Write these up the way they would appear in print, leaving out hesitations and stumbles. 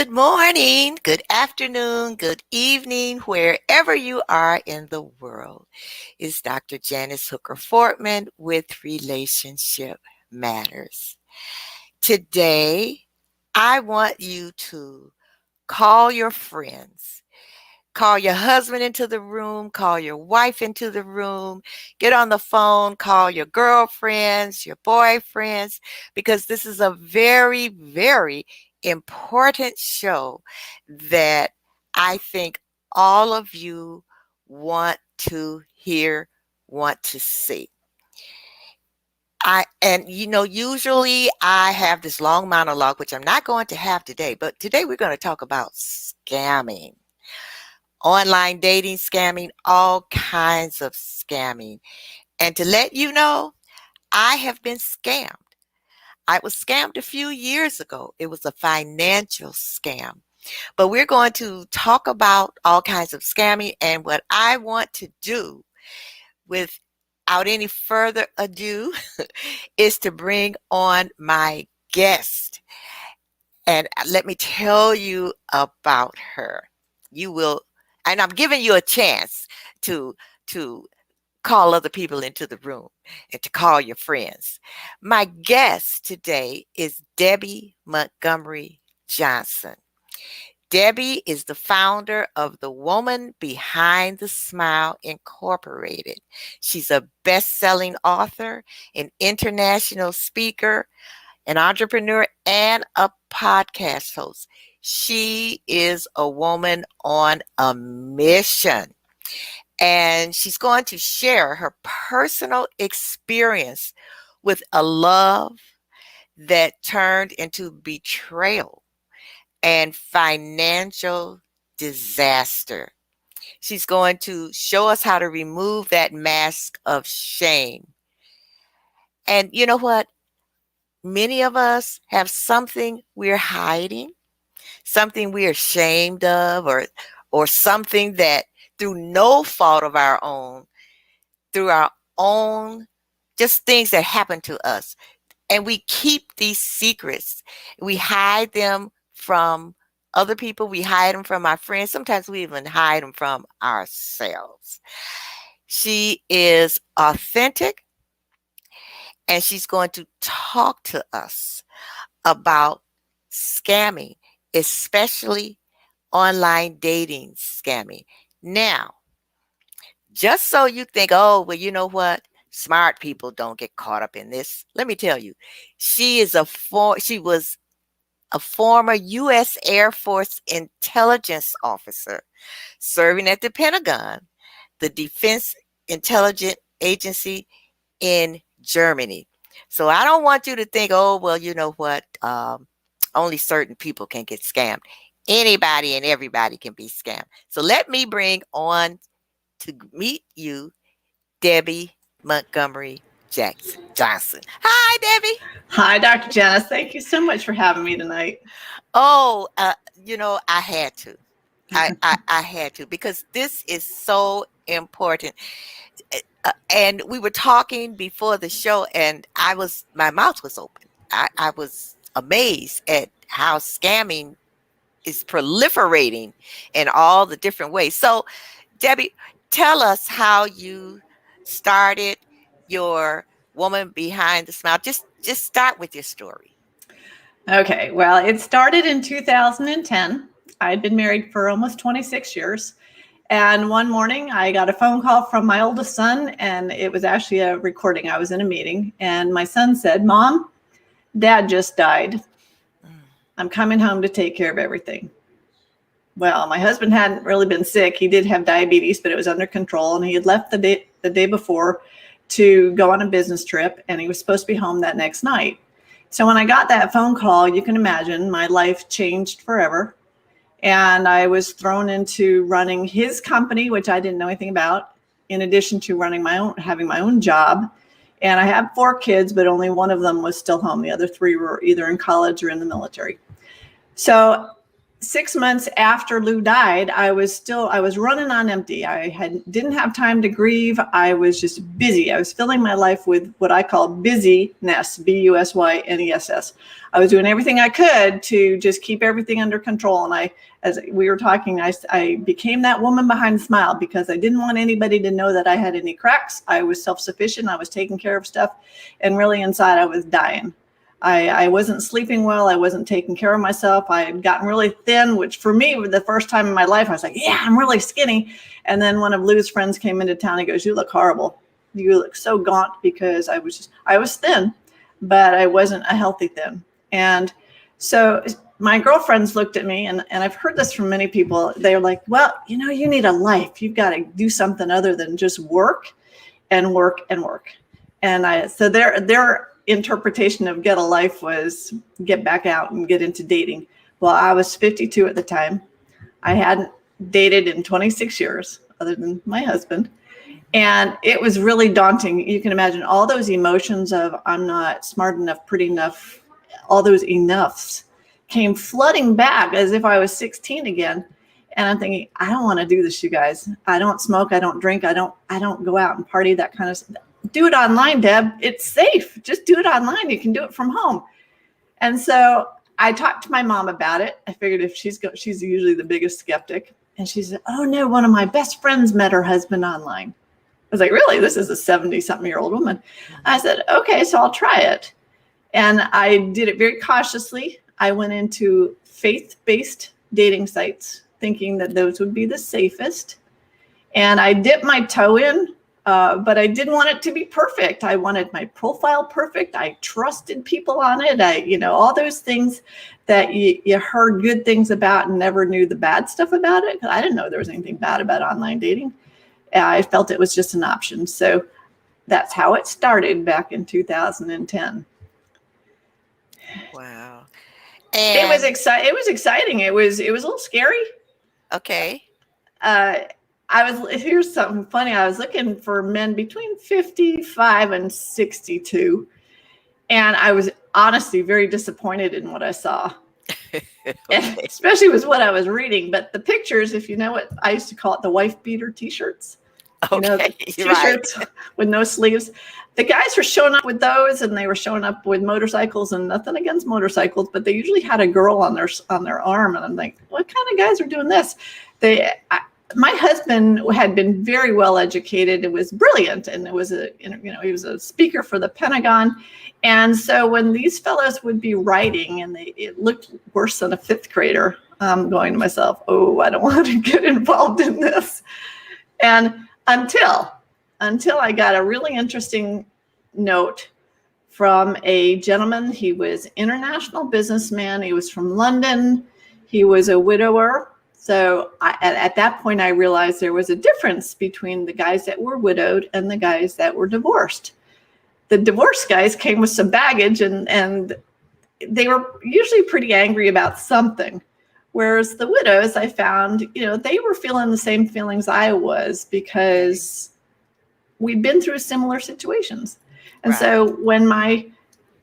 Good morning, good afternoon, good evening, wherever you are in the world. It's Dr. Janice Hooker Fortman with Relationship Matters. Today, I want you to call your friends. Call your husband into the room, call your wife into the room, get on the phone, call your girlfriends, your boyfriends, because this is a very, very important show that I think all of you want to hear, want to see. Usually I have this long monologue, which I'm not going to have today, but today we're going to talk about scamming. Online dating, scamming, all kinds of scamming. And to let you know, I have been scammed. I was scammed a few years ago. It was a financial scam. But we're going to talk about all kinds of scamming. And what I want to do without any further ado is to bring on my guest. And let me tell you about her. You will, and I'm giving you a chance to call other people into the room and to call your friends. My guest today is Debby Montgomery Johnson. Debby is the founder of The Woman Behind the Smile Incorporated. She's a best-selling author, an international speaker, an entrepreneur, and a podcast host. She is a woman on a mission, and she's going to share her personal experience with a love that turned into betrayal and financial disaster. She's going to show us how to remove that mask of shame. And you know what? Many of us have something we're hiding, something we're ashamed of, or something that through no fault of our own, through our own, just things that happen to us. And we keep these secrets. We hide them from other people. We hide them from our friends. Sometimes we even hide them from ourselves. She is authentic, and she's going to talk to us about scamming, especially online dating scamming. Now, just so you think, oh, well, you know what? Smart people don't get caught up in this. Let me tell you, she was a former U.S. Air Force intelligence officer serving at the Pentagon, the Defense Intelligence Agency in Germany. So I don't want you to think, oh, well, you know what? Only certain people can get scammed. Anybody and everybody can be scammed. So let me bring on to meet you, Debby Montgomery Johnson. Hi, Debby. Hi, Dr. Janice. Thank you so much for having me tonight. Oh, I had to. I had to, because this is so important. And we were talking before the show, and my mouth was open. I was amazed at how scamming is proliferating in all the different ways. So, Debby, tell us how you started your Woman Behind the Smile. Just start with your story. Okay, well, it started in 2010. I'd been married for almost 26 years. And one morning I got a phone call from my oldest son, and it was actually a recording. I was in a meeting, and my son said, "Mom, Dad just died. I'm coming home to take care of everything." Well, my husband hadn't really been sick. He did have diabetes, but it was under control, and he had left the day before to go on a business trip, and he was supposed to be home that next night. So when I got that phone call, you can imagine my life changed forever. And I was thrown into running his company, which I didn't know anything about, in addition to having my own job. And I have 4 kids, but only one of them was still home. The other 3 were either in college or in the military. So 6 months after Lou died, I was running on empty. Didn't have time to grieve. I was just busy. I was filling my life with what I call busyness, BUSYNESS. I was doing everything I could to just keep everything under control. And as we were talking, I became that woman behind the smile because I didn't want anybody to know that I had any cracks. I was self-sufficient. I was taking care of stuff. And really inside, I was dying. I wasn't sleeping well. I wasn't taking care of myself. I had gotten really thin, which for me, was the first time in my life, I was like, yeah, I'm really skinny. And then one of Lou's friends came into town. He goes, you look horrible. You look so gaunt, because I was thin, but I wasn't a healthy thin. And so my girlfriends looked at me, and I've heard this from many people. They're like, well, you need a life. You've got to do something other than just work and work and work. And so their interpretation of get a life was get back out and get into dating. Well, I was 52 at the time. I hadn't dated in 26 years other than my husband. And it was really daunting. You can imagine all those emotions of I'm not smart enough, pretty enough, all those enoughs came flooding back as if I was 16 again. And I'm thinking, I don't want to do this, you guys. I don't smoke. I don't drink. I don't go out and party, that kind of stuff. Do it online, Deb. It's safe. Just do it online. You can do it from home. And so I talked to my mom about it. I figured if she's usually the biggest skeptic. And she said, oh no, one of my best friends met her husband online. I was like, really? This is a 70-something-year-old woman. I said, okay, so I'll try it. And I did it very cautiously. I went into faith-based dating sites thinking that those would be the safest. And I dipped my toe in. But I didn't want it to be perfect. I wanted my profile perfect. I trusted people on it. All those things that you heard good things about and never knew the bad stuff about it. I didn't know there was anything bad about online dating. I felt it was just an option. So that's how it started back in 2010. Wow. It was exciting. It was a little scary. Okay. Here's something funny. I was looking for men between 55 and 62. And I was honestly very disappointed in what I saw. Okay. Especially with what I was reading. But the pictures, if you know what I used to call it, the wife beater t-shirts. Okay, t-shirts right. With no sleeves. The guys were showing up with those, and they were showing up with motorcycles, and nothing against motorcycles, but they usually had a girl on their arm. And I'm like, what kind of guys are doing this? My husband had been very well educated. It was brilliant. And it was he was a speaker for the Pentagon. And so when these fellows would be writing, and it looked worse than a fifth grader, I'm going to myself, oh, I don't want to get involved in this. And until I got a really interesting note from a gentleman. He was an international businessman. He was from London. He was a widower. So at that point, I realized there was a difference between the guys that were widowed and the guys that were divorced. The divorced guys came with some baggage, and they were usually pretty angry about something. Whereas the widows, I found, they were feeling the same feelings I was, because we'd been through similar situations. And right. So when my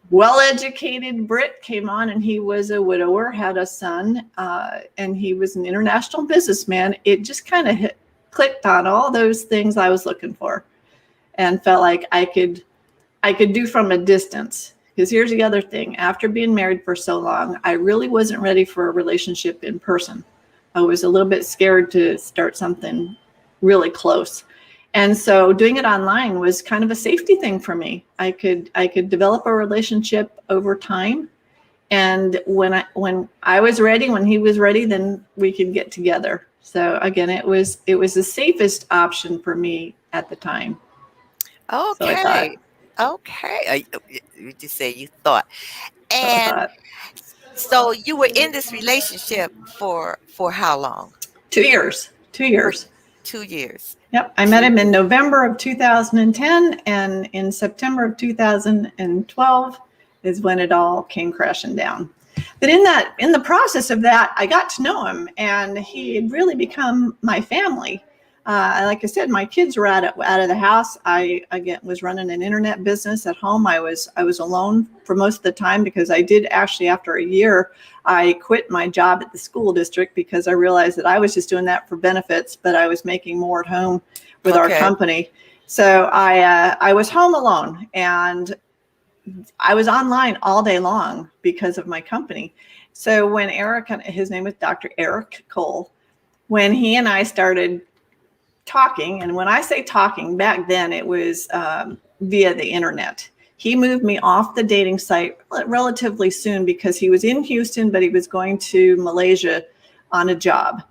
well-educated Brit came on, and he was a widower, had a son, and he was an international businessman, it just kind of clicked on all those things I was looking for, and felt like I could do from a distance. Because here's the other thing. After being married for so long, I really wasn't ready for a relationship in person. I was a little bit scared to start something really close. And so doing it online was kind of a safety thing for me. I could develop a relationship over time. And when I was ready, when he was ready, then we could get together. So again, it was the safest option for me at the time. Okay. Okay. You just say you thought. And so you were in this relationship for how long? 2 years. 2 years. 2 years. Yep. I met him in November of 2010, and in September of 2012 is when it all came crashing down. But in the process of that, I got to know him, and he had really become my family. Like I said, my kids were out of the house. I again was running an internet business at home. I was alone for most of the time because I did actually, after a year, I quit my job at the school district because I realized that I was just doing that for benefits, but I was making more at home with our Okay. company. So I was home alone, and I was online all day long because of my company. So when Eric, his name was Dr. Eric Cole, when he and I started talking, and when I say talking, back then it was via the internet. He moved me off the dating site relatively soon because he was in Houston, but he was going to Malaysia on a job.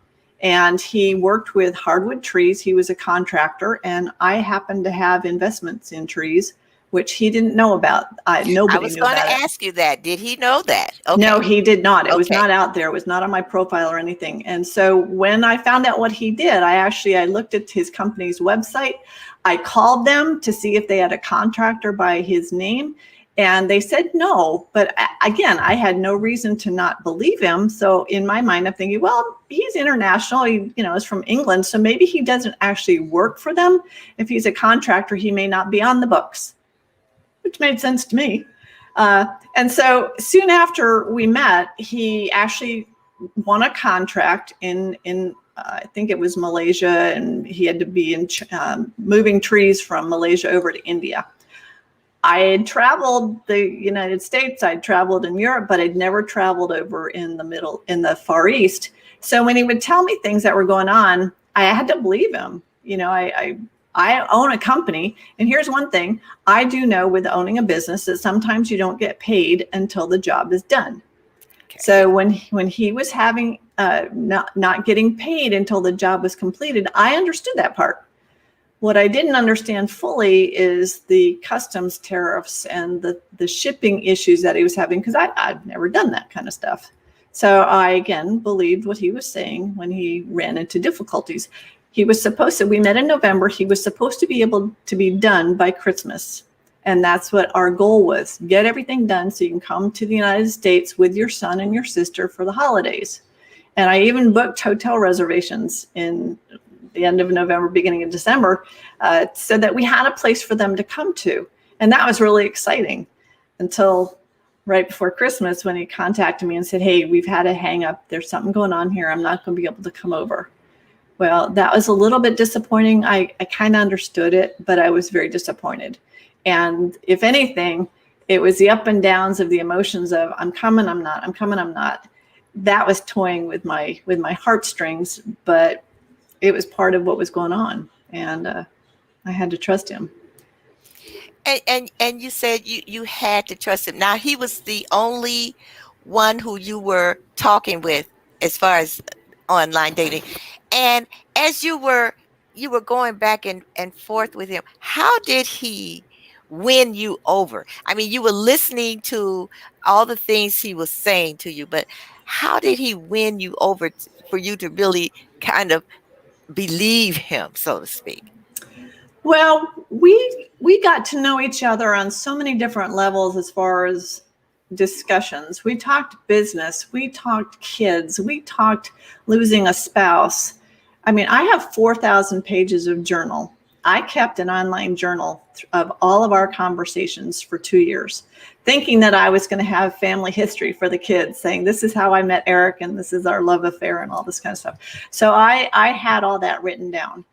And he worked with hardwood trees. He was a contractor, and I happened to have investments in trees, which he didn't know about. I Nobody was knew going about to it. ask you that. Did he know that? No, Okay. he did not. It was Okay. not out there. It was not on my profile or anything. And so when I found out what he did, I looked at his company's website. I called them to see if they had a contractor by his name, and they said no. But again, I had no reason to not believe him. So in my mind, I'm thinking, well, he's international. He, is from England, so maybe he doesn't actually work for them. If he's a contractor, he may not be on the books, which made sense to me. And so soon after we met, he actually won a contract in I think it was Malaysia, and he had to be in moving trees from Malaysia over to India. I had traveled the United States, I'd traveled in Europe, but I'd never traveled over in the Far East. So when he would tell me things that were going on, I had to believe him. I own a company, and here's one thing I do know with owning a business, that sometimes you don't get paid until the job is done. Okay. So when he was having not getting paid until the job was completed, I understood that part. What I didn't understand fully is the customs tariffs and the shipping issues that he was having, because I've never done that kind of stuff. So I, again, believed what he was saying when he ran into difficulties. We met in November. He was supposed to be able to be done by Christmas. And that's what our goal was. Get everything done so you can come to the United States with your son and your sister for the holidays. And I even booked hotel reservations in the end of November, beginning of December, so that we had a place for them to come to. And that was really exciting until right before Christmas, when he contacted me and said, hey, we've had a hang up. There's something going on here. I'm not going to be able to come over. Well, that was a little bit disappointing. I kind of understood it, but I was very disappointed. And if anything, it was the up and downs of the emotions of I'm coming, I'm not, I'm coming, I'm not. That was toying with my heartstrings, but it was part of what was going on, and I had to trust him. And you said you had to trust him. Now, he was the only one who you were talking with as far as online dating. And as you were going back and forth with him, how did he win you over? I mean, you were listening to all the things he was saying to you, but how did he win you over for you to really kind of believe him, so to speak? Well, we got to know each other on so many different levels as far as discussions. We talked business, we talked kids, we talked losing a spouse. I mean, I have 4,000 pages of journal. I kept an online journal of all of our conversations for 2 years, thinking that I was going to have family history for the kids, saying this is how I met Eric and this is our love affair and all this kind of stuff. So I had all that written down.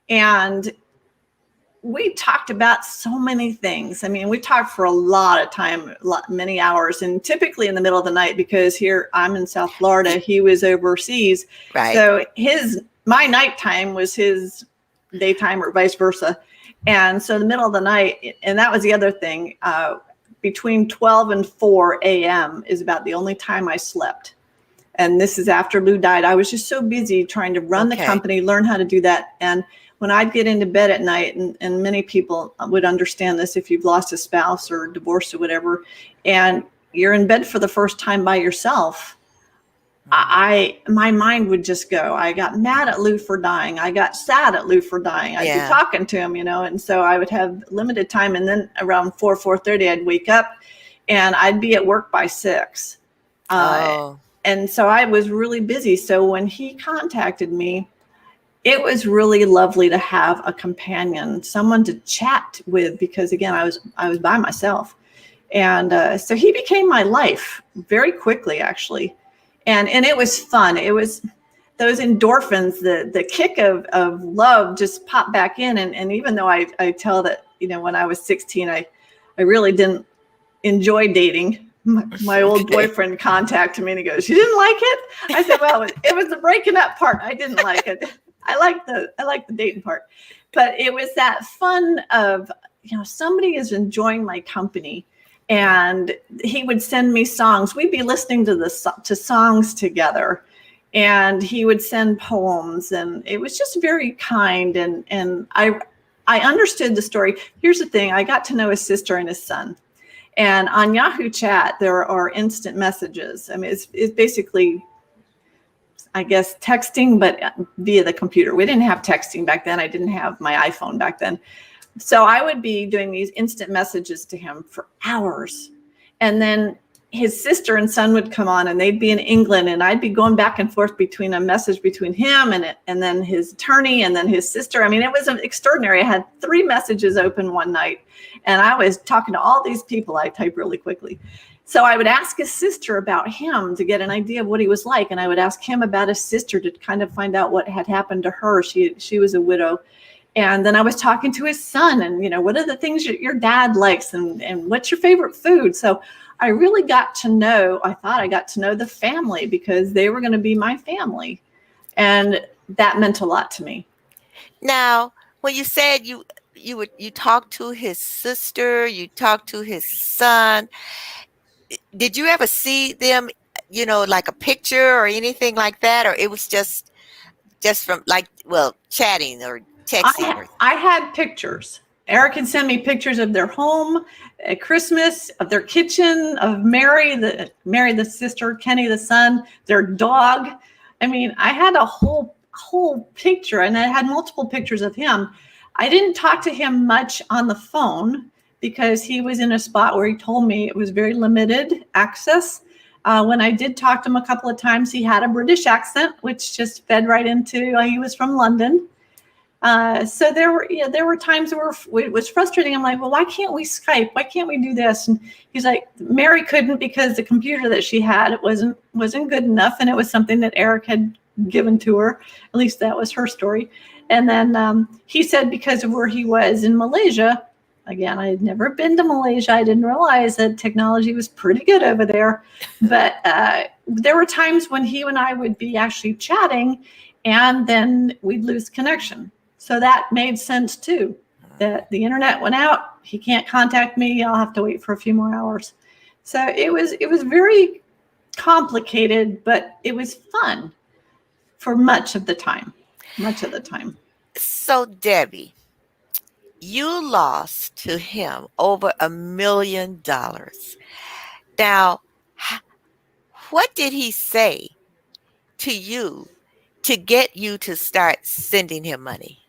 And we talked about so many things. I mean, we talked for a lot of time, many hours, and typically in the middle of the night, because here I'm in South Florida, he was overseas. Right. So my nighttime was his daytime, or vice versa. And so in the middle of the night, and that was the other thing, between 12 and 4 a.m. is about the only time I slept. And this is after Lou died. I was just so busy trying to run the company, learn how to do that. And when I'd get into bed at night, and many people would understand this if you've lost a spouse or divorced or whatever, and you're in bed for the first time by yourself, my mind would just go. I got mad at Lou for dying. I got sad at Lou for dying. I'd be talking to him, and so I would have limited time. And then around 4:30, I'd wake up and I'd be at work by 6. And so I was really busy. So when he contacted me, it was really lovely to have a companion, someone to chat with, because again, I was by myself. And so he became my life very quickly, actually. And it was fun. It was those endorphins, the kick of love just popped back in. And even though I tell that, when I was 16, I really didn't enjoy dating. My old boyfriend contacted me and he goes, "You didn't like it?" I said, "Well, it was the breaking up part. I didn't like it. I like the dating part." But it was that fun of, somebody is enjoying my company. And he would send me songs. We'd be listening to songs together, and he would send poems, and it was just very kind. And I understood the story. Here's the thing: I got to know his sister and his son. And on Yahoo Chat, there are instant messages. I mean, it's basically, I guess, texting, but via the computer. We didn't have texting back then. I didn't have my iPhone back then. So I would be doing these instant messages to him for hours. And then his sister and son would come on, and they'd be in England, and I'd be going back and forth between a message between him and then his attorney and then his sister. I mean, it was extraordinary. I had 3 messages open one night, and I was talking to all these people. I type really quickly. So I would ask his sister about him to get an idea of what he was like, and I would ask him about his sister to kind of find out what had happened to her. She was a widow. And then I was talking to his son, and, what are the things your dad likes, and what's your favorite food? So I really got to know, I thought I got to know the family, because they were going to be my family. And that meant a lot to me. Now, when you said you talked to his sister, you talked to his son, did you ever see them, like a picture or anything like that? Or it was just from chatting or texting? I had pictures. Eric can send me pictures of their home at Christmas, of their kitchen, of Mary the sister, Kenny the son, their dog. I mean, I had a whole picture, and I had multiple pictures of him. I didn't talk to him much on the phone because he was in a spot where he told me it was very limited access. When I did talk to him a couple of times, he had a British accent, which just fed right into he was from London. So there were times where it was frustrating. I'm like, well, why can't we Skype? Why can't we do this? And he's like, Mary couldn't, because the computer that she had, it wasn't good enough. And it was something that Eric had given to her. At least that was her story. And then he said because of where he was in Malaysia, again, I had never been to Malaysia. I didn't realize that technology was pretty good over there. But there were times when he and I would be actually chatting, and then we'd lose connection. So that made sense too, that the internet went out. He can't contact me. I'll have to wait for a few more hours. So it was very complicated, but it was fun for much of the time. So, Debbie, you lost to him over $1 million. Now, what did he say to you to get you to start sending him money?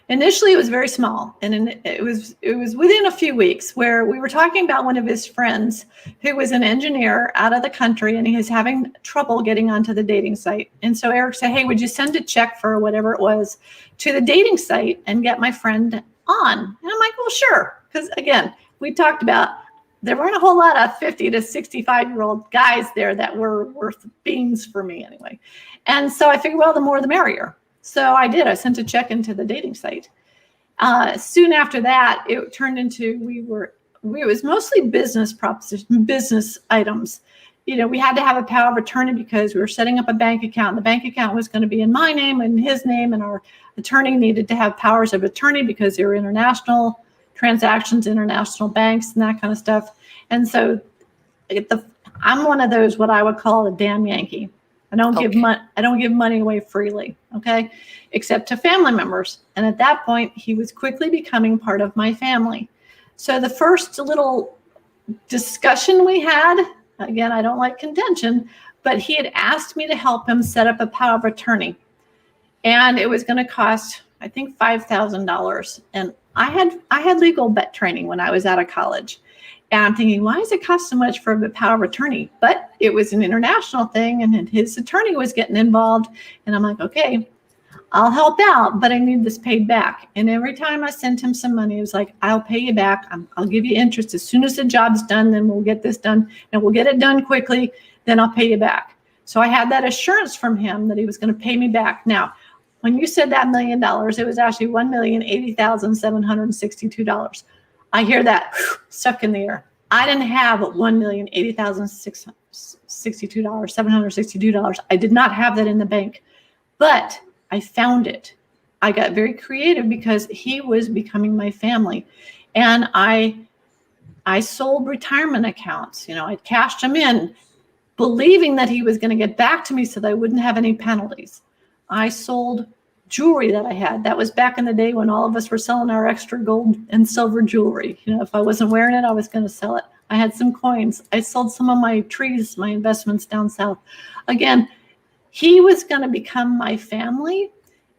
Initially, it was very small, and it was within a few weeks where we were talking about one of his friends who was an engineer out of the country, and he was having trouble getting onto the dating site. And so Eric said, "Hey, would you send a check for whatever it was to the dating site and get my friend on?" And I'm like, "Well, sure," because again, we talked about there weren't a whole lot of 50 to 65-year-old guys there that were worth beans for me anyway. And so I figured, well, the more the merrier. So I did. I sent a check into the dating site. Soon after that, it turned into it was mostly business items. We had to have a power of attorney because we were setting up a bank account. The bank account was going to be in my name and his name, and our attorney needed to have powers of attorney because they were international transactions, international banks, and that kind of stuff. And so I'm one of those, what I would call a damn Yankee. I don't give money away freely, okay, except to family members. And at that point, he was quickly becoming part of my family. So the first little discussion we had, again, I don't like contention, but he had asked me to help him set up a power of attorney. And it was going to cost, I think, $5,000. And I had legal training when I was out of college. And I'm thinking, why does it cost so much for a power of attorney? But it was an international thing, and his attorney was getting involved. And I'm like, okay, I'll help out, but I need this paid back. And every time I sent him some money, it was like, I'll pay you back. I'll give you interest. As soon as the job's done, then we'll get this done, and we'll get it done quickly. Then I'll pay you back. So I had that assurance from him that he was going to pay me back. Now, when you said that $1 million, it was actually $1,080,762. I hear that stuck in the air. I didn't have $1,080,762. I did not have that in the bank, but I found it. I got very creative because he was becoming my family, and I sold retirement accounts. I cashed them in, believing that he was going to get back to me so that I wouldn't have any penalties. I sold jewelry that I had. That was back in the day when all of us were selling our extra gold and silver jewelry. If I wasn't wearing it, I was going to sell it. I had some coins. I sold some of my trees, my investments down south. Again, he was going to become my family.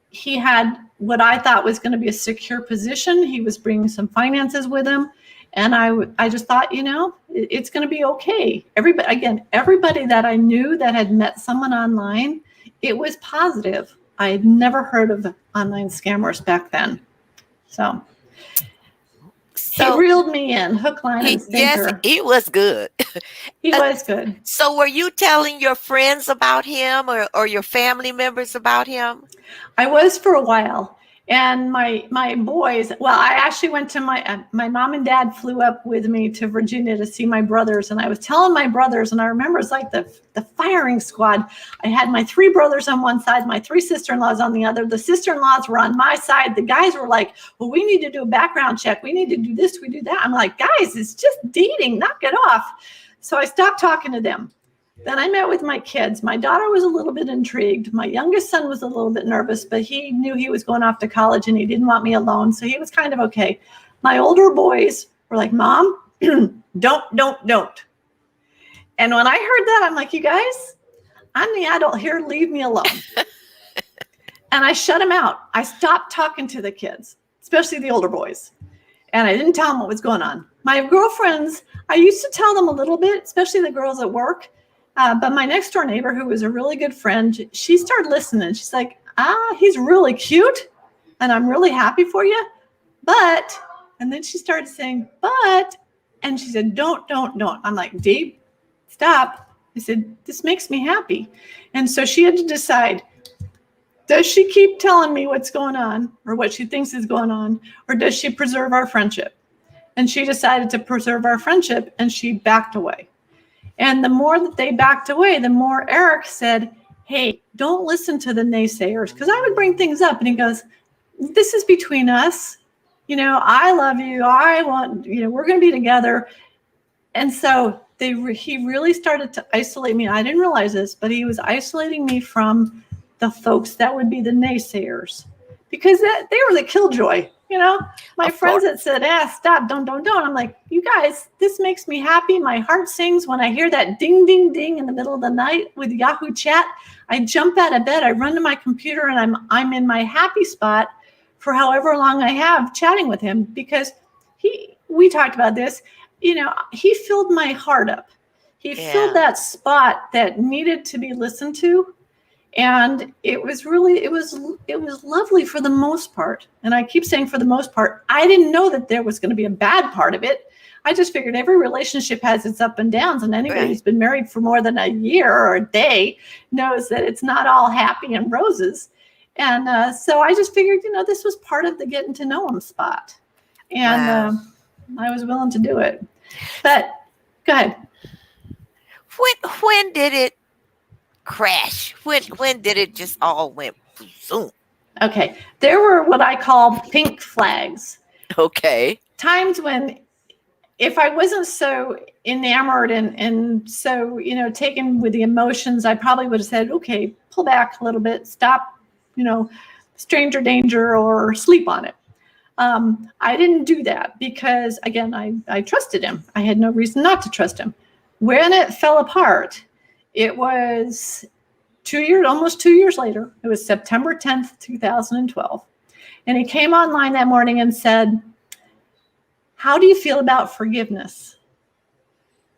He had what I thought was going to be a secure position. He was bringing some finances with him. And I just thought, it's going to be okay. Everybody that I knew that had met someone online, it was positive. I had never heard of online scammers back then. So he reeled me in, hook, line, and sinker. Yes, he was good. He was good. So were you telling your friends about him or your family members about him? I was for a while. And my boys, well, I actually went to my mom and dad flew up with me to Virginia to see my brothers. And I was telling my brothers, and I remember it's like the firing squad. I had my 3 brothers on one side, my 3 sister-in-laws on the other. The sister-in-laws were on my side. The guys were like, well, we need to do a background check. We need to do this, we do that. I'm like, guys, it's just dating, knock it off. So I stopped talking to them. Then I met with my kids. My daughter was a little bit intrigued. My youngest son was a little bit nervous, but he knew he was going off to college and he didn't want me alone. So he was kind of okay. My older boys were like, Mom, don't. And when I heard that, I'm like, you guys, I'm the adult here. Leave me alone. And I shut them out. I stopped talking to the kids, especially the older boys. And I didn't tell them what was going on. My girlfriends, I used to tell them a little bit, especially the girls at work. But my next door neighbor, who was a really good friend, she started listening. She's like, he's really cute and I'm really happy for you. But, and then she started saying, and she said, don't. I'm like, Dee, stop. I said, this makes me happy. And so she had to decide, does she keep telling me what's going on or what she thinks is going on, or does she preserve our friendship? And she decided to preserve our friendship, and she backed away. And the more that they backed away, the more Eric said, hey, don't listen to the naysayers. Because I would bring things up and he goes, this is between us. I love you. I want, we're going to be together. And so he really started to isolate me. I didn't realize this, but he was isolating me from the folks that would be the naysayers, because they were the killjoy. My friends that said, stop, don't. I'm like, you guys, this makes me happy. My heart sings when I hear that ding, ding, ding in the middle of the night with Yahoo Chat. I jump out of bed, I run to my computer, and I'm in my happy spot for however long I have chatting with him, because we talked about this, he filled my heart up. He filled that spot that needed to be listened to. And it was lovely for the most part. And I keep saying for the most part, I didn't know that there was going to be a bad part of it. I just figured every relationship has its up and downs. And anybody who's been married for more than a year or a day knows that it's not all happy and roses. And so I just figured, this was part of the getting to know him spot. And I was willing to do it. But go ahead. When did it crash? When did it just all went zoom? Okay. There were what I call pink flags. Okay. Times when, if I wasn't so enamored and so, taken with the emotions, I probably would have said, okay, pull back a little bit, stop, stranger danger, or sleep on it. I didn't do that because, again, I trusted him. I had no reason not to trust him. When it fell apart, it was almost 2 years later. It was September 10th, 2012. And he came online that morning and said, how do you feel about forgiveness?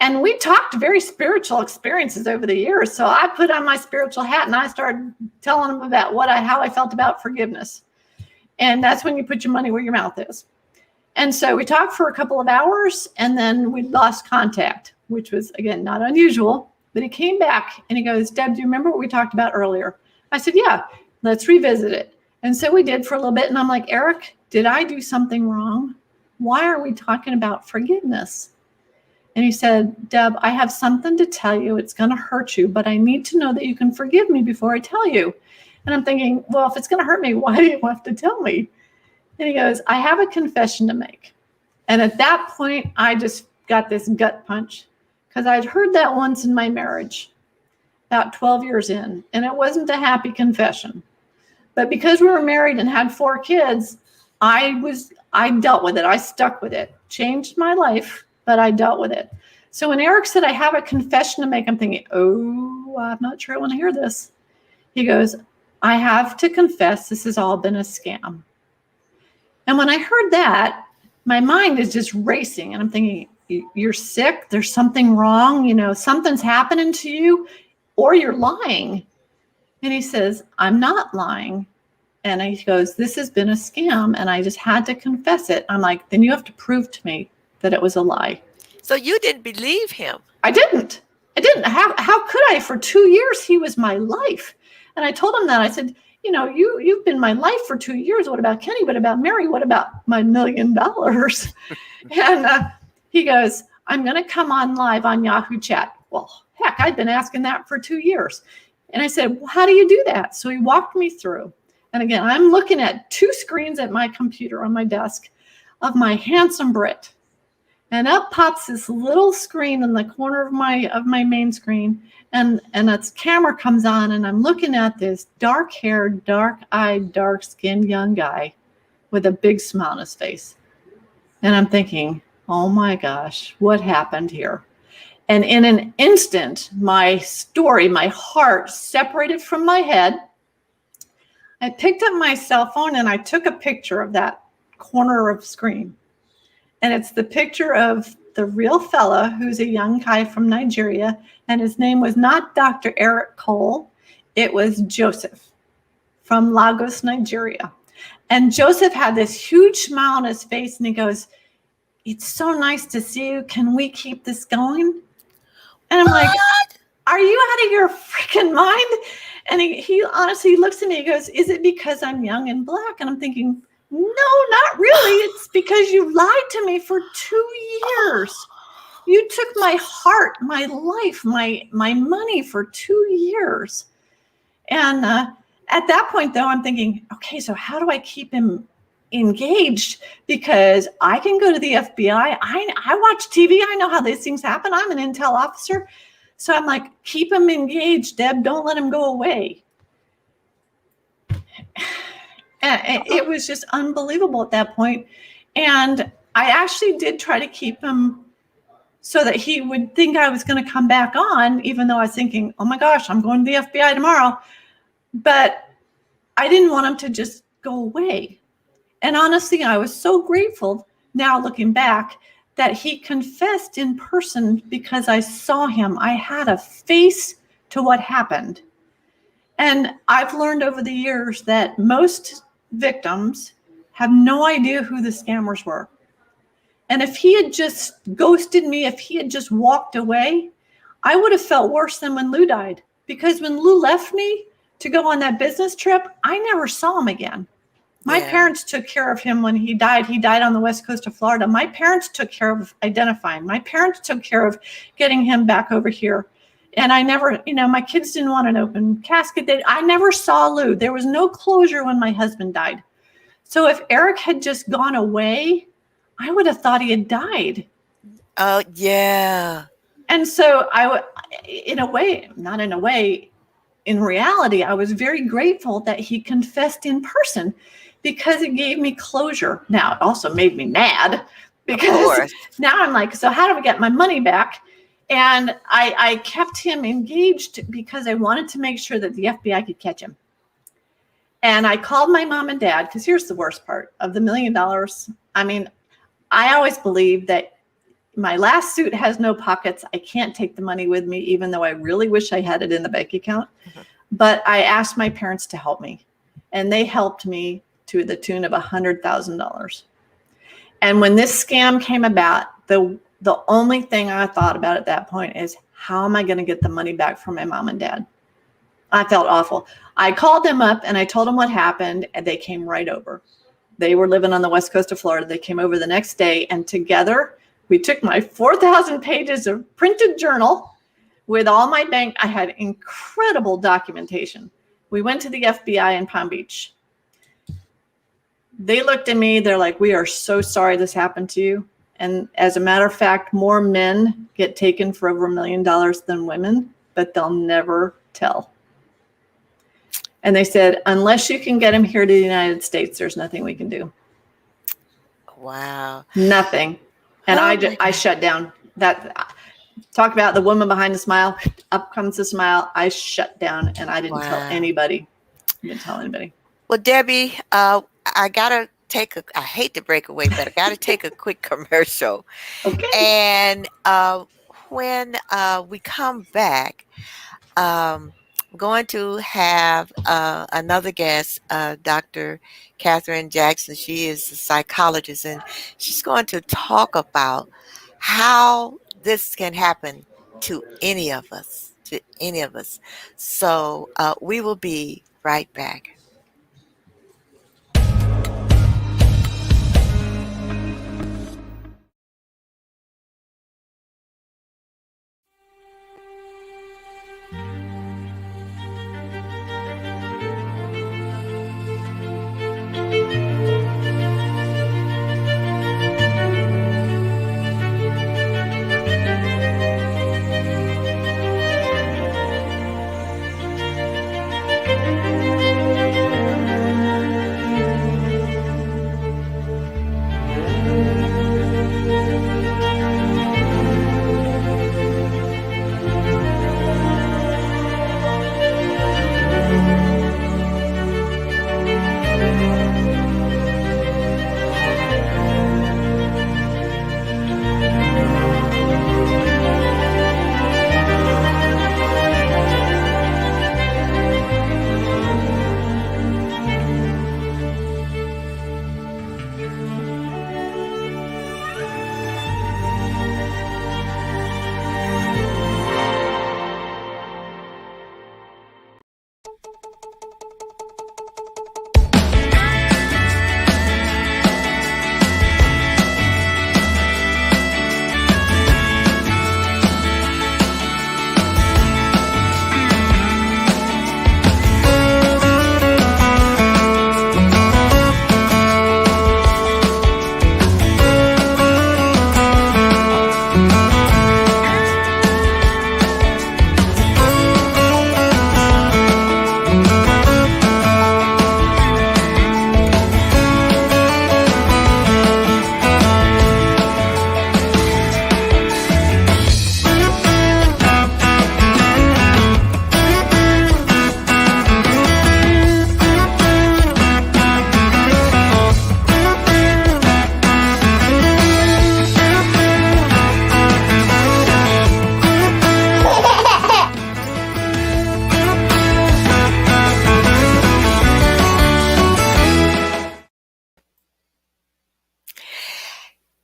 And we talked very spiritual experiences over the years. So I put on my spiritual hat and I started telling him about how I felt about forgiveness. And that's when you put your money where your mouth is. And so we talked for a couple of hours and then we lost contact, which was, again, not unusual. But he came back and he goes, Deb, do you remember what we talked about earlier? I said, yeah, let's revisit it. And so we did for a little bit. And I'm like, Eric, did I do something wrong? Why are we talking about forgiveness? And he said, Deb, I have something to tell you. It's going to hurt you, but I need to know that you can forgive me before I tell you. And I'm thinking, well, if it's going to hurt me, why do you have to tell me? And he goes, I have a confession to make. And at that point, I just got this gut punch because I'd heard that once in my marriage, about 12 years in, and it wasn't a happy confession. But because we were married and had 4 kids, I dealt with it. I stuck with it. Changed my life, but I dealt with it. So when Eric said, I have a confession to make, I'm thinking, oh, I'm not sure I want to hear this. He goes, I have to confess this has all been a scam. And when I heard that, my mind is just racing. And I'm thinking, you're sick. There's something wrong. Something's happening to you, or you're lying. And he says, I'm not lying. And he goes, this has been a scam. And I just had to confess it. I'm like, then you have to prove to me that it was a lie. So you didn't believe him? I didn't. How could I? For 2 years, he was my life. And I told him that. I said, you've been my life for 2 years. What about Kenny? What about Mary? What about my $1 million? And he goes, I'm going to come on live on Yahoo Chat. Well, heck, I'd been asking that for 2 years. And I said, well, how do you do that? So he walked me through. And again, I'm looking at 2 screens at my computer on my desk of my handsome Brit. And up pops this little screen in the corner of my main screen. And its camera comes on, and I'm looking at this dark-haired, dark-eyed, dark-skinned young guy with a big smile on his face. And I'm thinking, oh my gosh, what happened here? And in an instant, my story, my heart separated from my head. I picked up my cell phone and I took a picture of that corner of screen. And it's the picture of the real fella who's a young guy from Nigeria. And his name was not Dr. Eric Cole. It was Joseph from Lagos, Nigeria. And Joseph had this huge smile on his face. And he goes, it's so nice to see you. Can we keep this going? And I'm like, are you out of your freaking mind? And he honestly looks at me. He goes, is it because I'm young and black? And I'm thinking, no, not really. It's because you lied to me for 2 years. You took my heart, my life, my money for 2 years. And at that point, though, I'm thinking, okay, so how do I keep him engaged? Because I can go to the FBI. I watch TV. I know how these things happen. I'm an intel officer. So I'm like, keep him engaged, Deb. Don't let him go away. And it was just unbelievable at that point. And I actually did try to keep him so that he would think I was going to come back on, even though I was thinking, oh my gosh, I'm going to the FBI tomorrow. But I didn't want him to just go away. And honestly, I was so grateful now looking back that he confessed in person because I saw him. I had a face to what happened. And I've learned over the years that most victims have no idea who the scammers were. And if he had just ghosted me, if he had just walked away, I would have felt worse than when Lou died. Because when Lou left me to go on that business trip, I never saw him again. My parents took care of him when he died. He died on the west coast of Florida. My parents took care of identifying. My parents took care of getting him back over here. And I never, my kids didn't want an open casket. I never saw Lou. There was no closure when my husband died. So if Eric had just gone away, I would have thought he had died. Oh, yeah. And so in reality, I was very grateful that he confessed in person because it gave me closure. Now, it also made me mad because now I'm like, so how do I get my money back? And I kept him engaged because I wanted to make sure that the FBI could catch him. And I called my mom and dad, because here's the worst part of the $1 million. I mean, I always believed that My last suit has no pockets. I can't take the money with me, even though I really wish I had it in the bank account. Mhm. But I asked my parents to help me, and they helped me to the tune of $100,000. And when this scam came about, the only thing I thought about at that point is, how am I going to get the money back from my mom and dad? I felt awful. I called them up and I told them what happened, and they came right over. They were living on the west coast of Florida. They came over the next day, and together we took my 4,000 pages of printed journal with all my bank. I had incredible documentation. We went to the FBI in Palm Beach. They looked at me. They're like, "We are so sorry this happened to you." And as a matter of fact, more men get taken for over $1 million than women, but they'll never tell. And they said, unless you can get him here to the United States, there's nothing we can do. Wow. Nothing. And Oh my I God. shut down. That, talk about the woman behind the smile. Up comes the smile. I shut down, and I didn't tell Wow. anybody. I didn't tell anybody. Well, Debbie, I gotta take a. I hate to break away, but I gotta take a quick commercial. Okay. And when we come back, I'm going to have another guest, Dr. Catherine Jackson. She is a psychologist, and she's going to talk about how this can happen to any of us, to any of us. So we will be right back.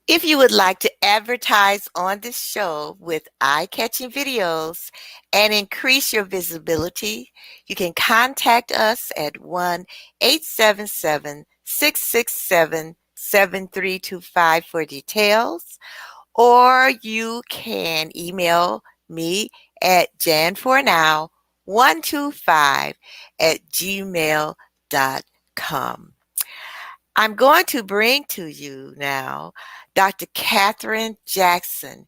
If you would like to advertise on this show with eye-catching videos and increase your visibility, you can contact us at 1-877-667-7325 for details, or you can email me at jan49125@gmail.com. I'm going to bring to you now Dr. Catherine Jackson.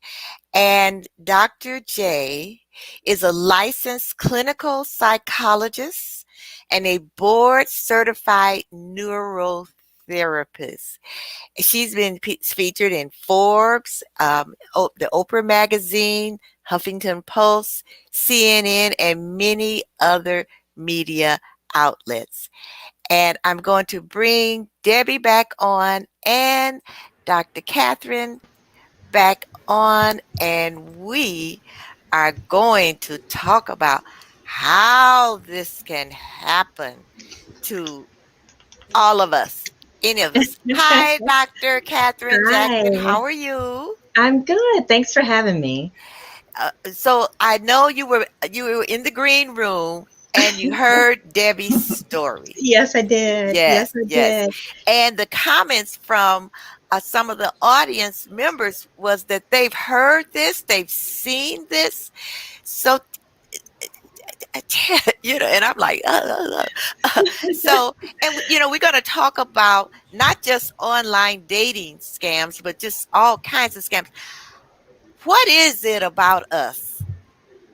And Dr. J is a licensed clinical psychologist and a board certified neurotherapist. She's been featured in Forbes, the Oprah magazine, Huffington Post, CNN, and many other media outlets. And I'm going to bring Debbie back on, and Dr. Catherine, back on, and we are going to talk about how this can happen to all of us, any of us. Hi, Dr. Catherine Jackson. Hi, How are you? I'm good. Thanks for having me. So I know you were in the green room and you heard Debbie's story. Yes, I did. Yes, Yes, I yes. did. And the comments from some of the audience members was that they've heard this, they've seen this. So, and I'm like, so, and we're going to talk about not just online dating scams, but just all kinds of scams. What is it about us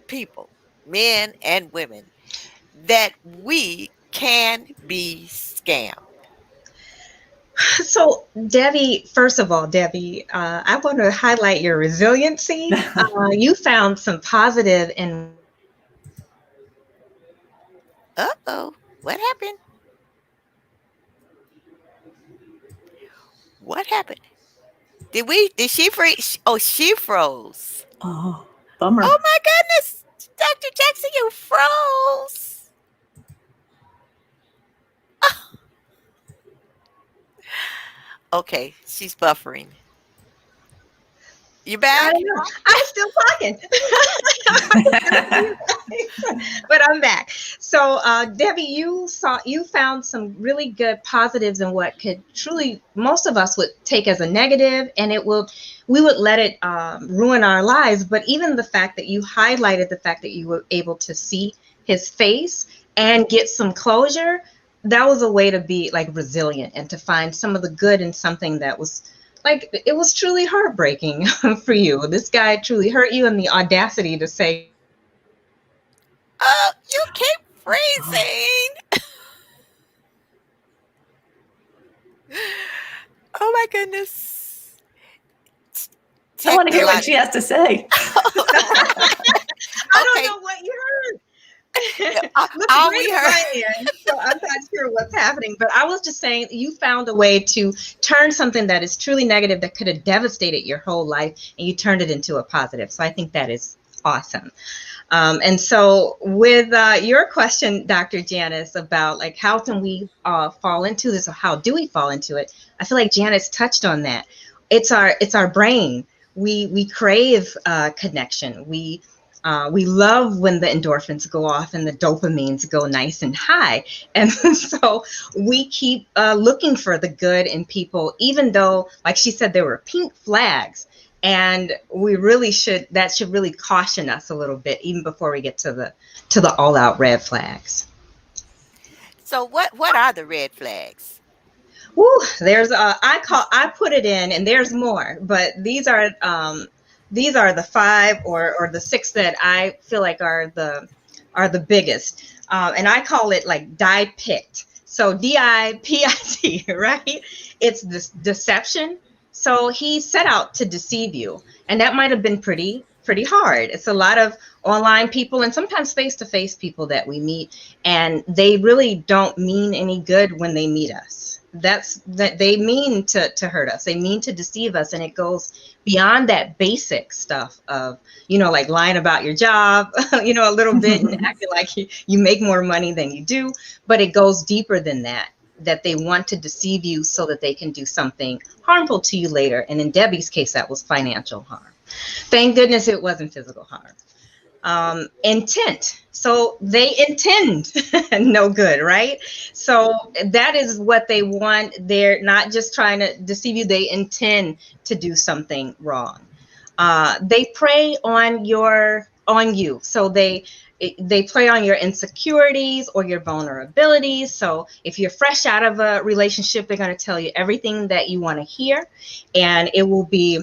people, men and women, that we can be scammed? So, Debbie, first of all, Debbie, I want to highlight your resiliency. You found some positive in what you shared. Uh-oh, what happened? What happened? Did she freeze? Oh, she froze. Oh, Oh bummer. my goodness. Dr. Jackson, you froze. Okay, she's buffering. You I back? don't know. I'm still talking. But I'm back. So, Debbie, you found some really good positives in what could truly most of us would take as a negative, and we would let it ruin our lives. But even the fact that you highlighted the fact that you were able to see his face and get some closure, that was a way to be like resilient and to find some of the good in something that was like it was truly heartbreaking for you. This guy truly hurt you, and the audacity to say, you know what, I'm not going to do this anymore. Oh, you keep Oh, freezing. Oh my goodness. I want to hear what Technological. she has to say. I don't Okay, know what you heard. The all we screen is heard. my end, so I'm not sure what's happening. But I was just saying, you found a way to turn something that is truly negative that could have devastated your whole life, and you turned it into a positive. So I think that is awesome. And so, with your question, Dr. Janice, about like how can we fall into this, or how do we fall into it? I feel like Janice touched on that. It's our brain. We crave connection. We love when the endorphins go off and the dopamines go nice and high. And so we keep looking for the good in people, even though, like she said, there were pink flags. And that should really caution us a little bit, even before we get to the all out red flags. So what are the red flags? Woo, I put it in, and there's more, but these are the five or the six that I feel like are the biggest, and I call it like DIPIT. So DIPIT, right? It's this deception. So he set out to deceive you, and that might have been pretty hard. It's a lot of online people and sometimes face to face people that we meet, and they really don't mean any good when they meet us. That they mean to hurt us. They mean to deceive us, and it goes beyond that basic stuff of, like lying about your job, a little bit, and acting like you make more money than you do. But it goes deeper than that they want to deceive you so that they can do something harmful to you later. And in Debbie's case, that was financial harm. Thank goodness it wasn't physical harm. Intent. So they intend no good, right? So that is what they want. They're not just trying to deceive you, they intend to do something wrong. They prey on you. So they play on your insecurities or your vulnerabilities. So if you're fresh out of a relationship, they're going to tell you everything that you want to hear, and it will be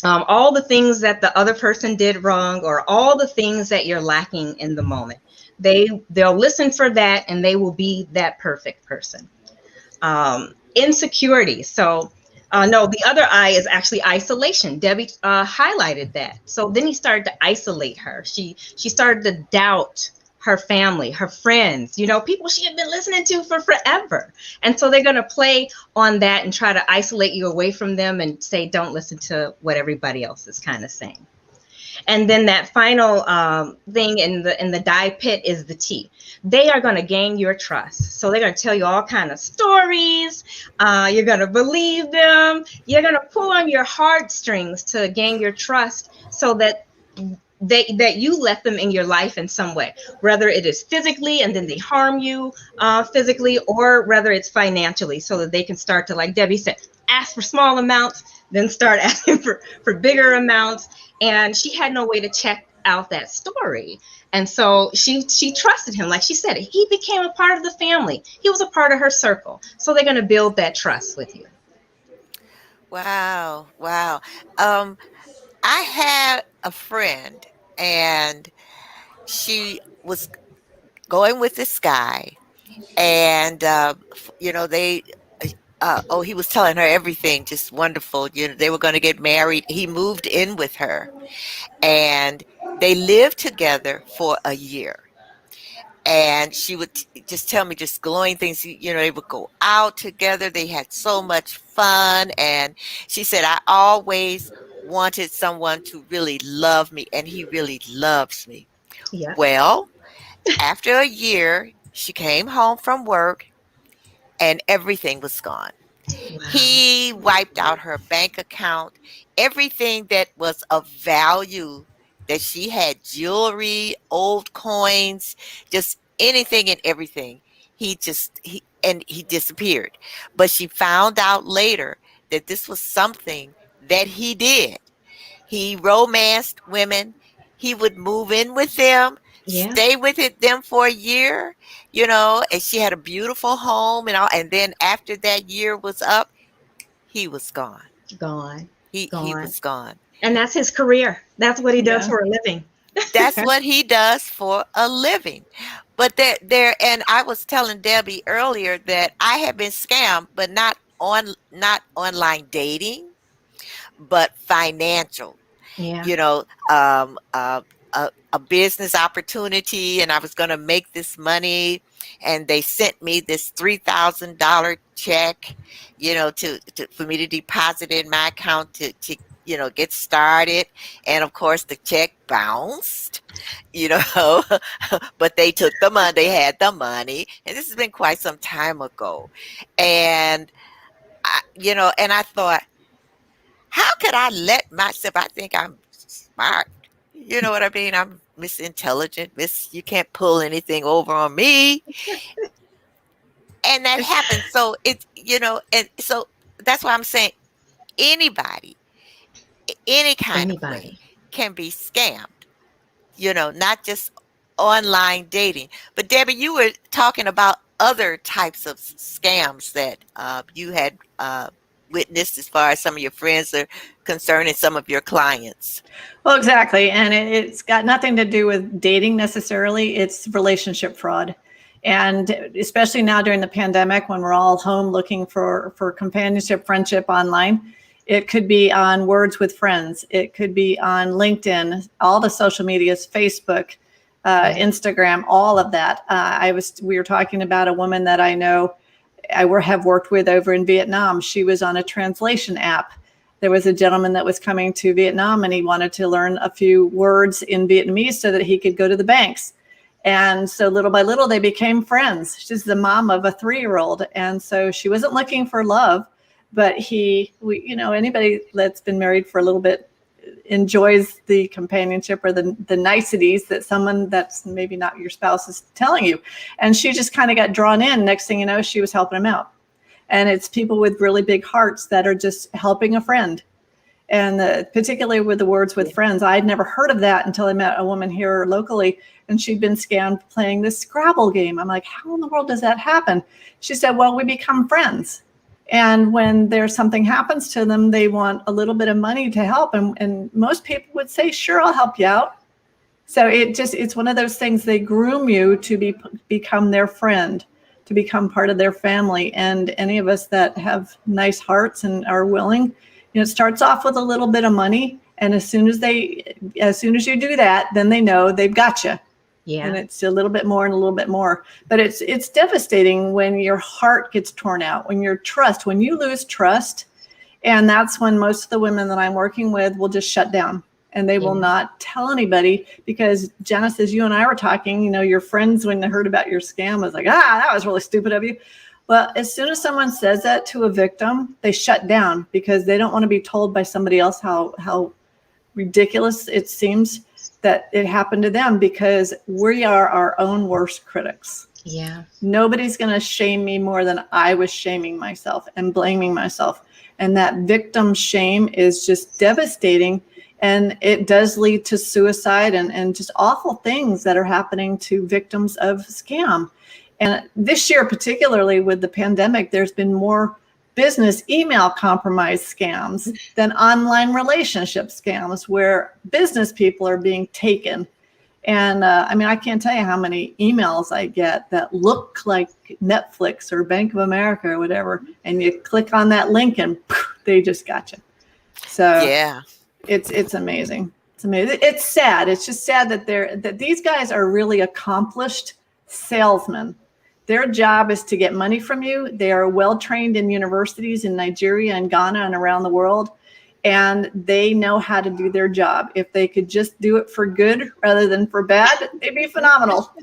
all the things that the other person did wrong, or all the things that you're lacking in the moment. They'll listen for that, and they will be that perfect person. Insecurity. So no, the other I is actually isolation. Debbie highlighted that. So then he started to isolate her. She started to doubt her family, her friends, people she had been listening to for forever. And so they're going to play on that and try to isolate you away from them and say, don't listen to what everybody else is kind of saying. And then that final thing in the die pit is the T. They are going to gain your trust. So they're going to tell you all kind of stories. You're going to believe them. You're going to pull on your heartstrings to gain your trust, so that that you let them in your life in some way, whether it is physically and then they harm you physically, or whether it's financially, so that they can start to, like Debbie said, ask for small amounts, then start asking for bigger amounts. And she had no way to check out that story. And so she trusted him. Like she said, he became a part of the family. He was a part of her circle. So they're going to build that trust with you. Wow. Wow. Um, I had a friend, and she was going with this guy, and they he was telling her everything just wonderful. They were going to get married. He moved in with her, and they lived together for a year. And she would just tell me just glowing things. They would go out together. They had so much fun. And she said, I always wanted someone to really love me, and he really loves me. Yeah. Well, after a year, she came home from work, and everything was gone. Wow. He wiped out her bank account, everything that was of value, that she had, jewelry, old coins, just anything and everything. He disappeared. But she found out later that this was something that he did. He romanced women. He would move in with them, Yeah. stay with them for a year, and she had a beautiful home and all. And then after that year was up, he was gone. Gone. He was gone. And that's his career. That's what he does Yeah. for a living. That's what he does for a living. But and I was telling Debbie earlier that I have been scammed, but not online dating, but financial. Yeah. you know, um, uh, a business opportunity, and I was going to make this money, and they sent me this $3,000 check, for me to deposit in my account to get started. And of course, the check bounced, you know, but they took the money, they had the money, and this has been quite some time ago. And and I thought, how could I let myself? I think I'm smart. You know what I mean? I'm Miss Intelligent. You can't pull anything over on me. And that happens. So and so that's why I'm saying anybody, any kind of way Anybody. can be scammed, not just online dating. But Debbie, you were talking about other types of scams that you had witnessed as far as some of your friends are concerned and some of your clients. Well, exactly. And it's got nothing to do with dating necessarily. It's relationship fraud. And especially now during the pandemic, when we're all home looking for companionship, friendship online, it could be on Words with Friends. It could be on LinkedIn, all the social medias, Facebook, Instagram, all of that. We were talking about a woman that I know I have worked with over in Vietnam. She was on a translation app. There was a gentleman that was coming to Vietnam, and he wanted to learn a few words in Vietnamese so that he could go to the banks. And so little by little, they became friends. She's the mom of a 3-year-old. And so she wasn't looking for love, but anybody that's been married for a little bit enjoys the companionship or the niceties that someone that's maybe not your spouse is telling you. And she just kind of got drawn in. Next thing you know, she was helping him out. And it's people with really big hearts that are just helping a friend. And particularly with the Words with Friends, I'd never heard of that until I met a woman here locally, and she'd been scammed playing this Scrabble game. I'm like, how in the world does that happen? She said, well, we become friends. And when there's something happens to them, they want a little bit of money to help. And most people would say, sure, I'll help you out. So it's one of those things. They groom you to become their friend, to become part of their family. And any of us that have nice hearts and are willing, it starts off with a little bit of money. And as soon as you do that, then they know they've got you. And Yeah. it's a little bit more and a little bit more. But it's devastating when your heart gets torn out, when you lose trust. And that's when most of the women that I'm working with will just shut down, and they will Yeah. not tell anybody, because Janice, as you and I were talking, your friends, when they heard about your scam, was like, that was really stupid of you. Well, as soon as someone says that to a victim, they shut down because they don't want to be told by somebody else how ridiculous it seems that it happened to them, because we are our own worst critics. Yeah. Nobody's going to shame me more than I was shaming myself and blaming myself. And that victim shame is just devastating. And it does lead to suicide and just awful things that are happening to victims of scam. And this year, particularly with the pandemic, there's been more business email compromise scams than online relationship scams, where business people are being taken. And I can't tell you how many emails I get that look like Netflix or Bank of America or whatever, and you click on that link and they just got you. So Yeah. it's amazing. It's amazing. It's sad. It's just sad that these guys are really accomplished salesmen. Their job is to get money from you. They are well trained in universities in Nigeria and Ghana and around the world. And they know how to do their job. If they could just do it for good rather than for bad, they'd be phenomenal.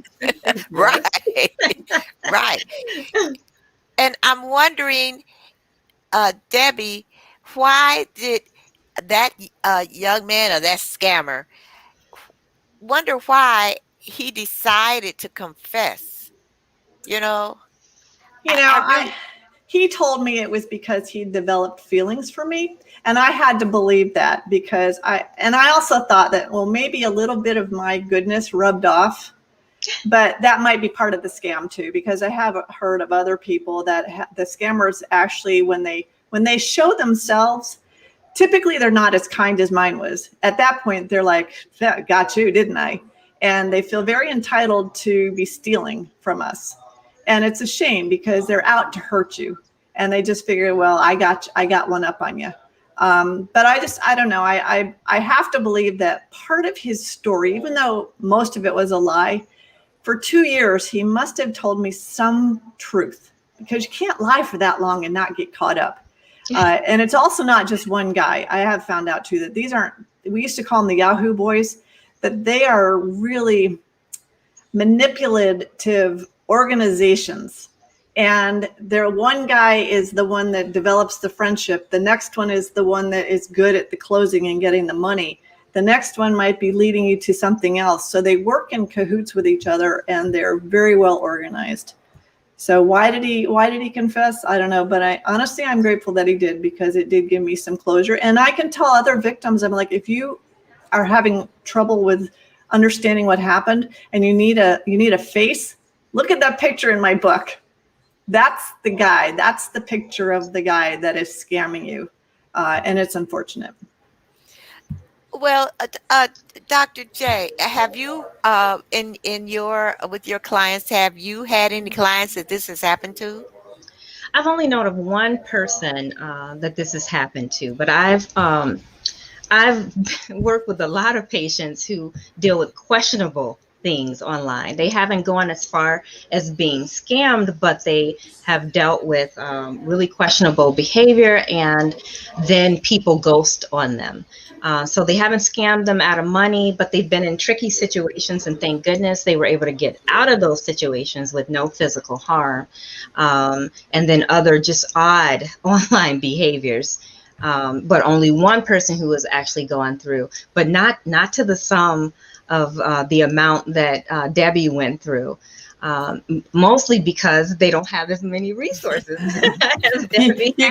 Right. Right. And I'm wondering, Debbie, why did that young man, or that scammer, wonder why he decided to confess? You know, I really, He told me it was because he developed feelings for me. And I had to believe that, because I also thought that, well, maybe a little bit of my goodness rubbed off, but that might be part of the scam too, because I have heard of other people that the scammers actually, when they show themselves, typically they're not as kind as mine was. At that point, they're like, yeah, got you, didn't I? And they feel very entitled to be stealing from us. And it's a shame, because they're out to hurt you. And they just figure, well, I got one up on you. But I don't know. I have to believe that part of his story, even though most of it was a lie, for 2 years, he must have told me some truth, because you can't lie for that long and not get caught up. And it's also not just one guy. I have found out too that these aren't, we used to call them the Yahoo boys, that they are really manipulative organizations. And their one guy is the one that develops the friendship. The next one is the one that is good at the closing and getting the money. The next one might be leading you to something else. So they work in cahoots with each other, and they're very well organized. So why did he confess? I don't know. But I'm grateful that he did, because it did give me some closure. And I can tell other victims, I'm like, if you are having trouble with understanding what happened and you need a face, look at that picture in my book. That's the guy. That's the picture of the guy that is scamming you. And it's unfortunate. well, Dr. J, have you, with your clients, have you had any clients that this has happened to? I've only known of one person that this has happened to, but I've worked with a lot of patients who deal with questionable things online. They haven't gone as far as being scammed, but they have dealt with really questionable behavior, and then people ghost on them. So they haven't scammed them out of money, but they've been in tricky situations, and thank goodness they were able to get out of those situations with no physical harm. And then other just odd online behaviors. But only one person who has actually gone through, but not to the sum of the amount that Debbie went through, mostly because they don't have as many resources as Debbie. You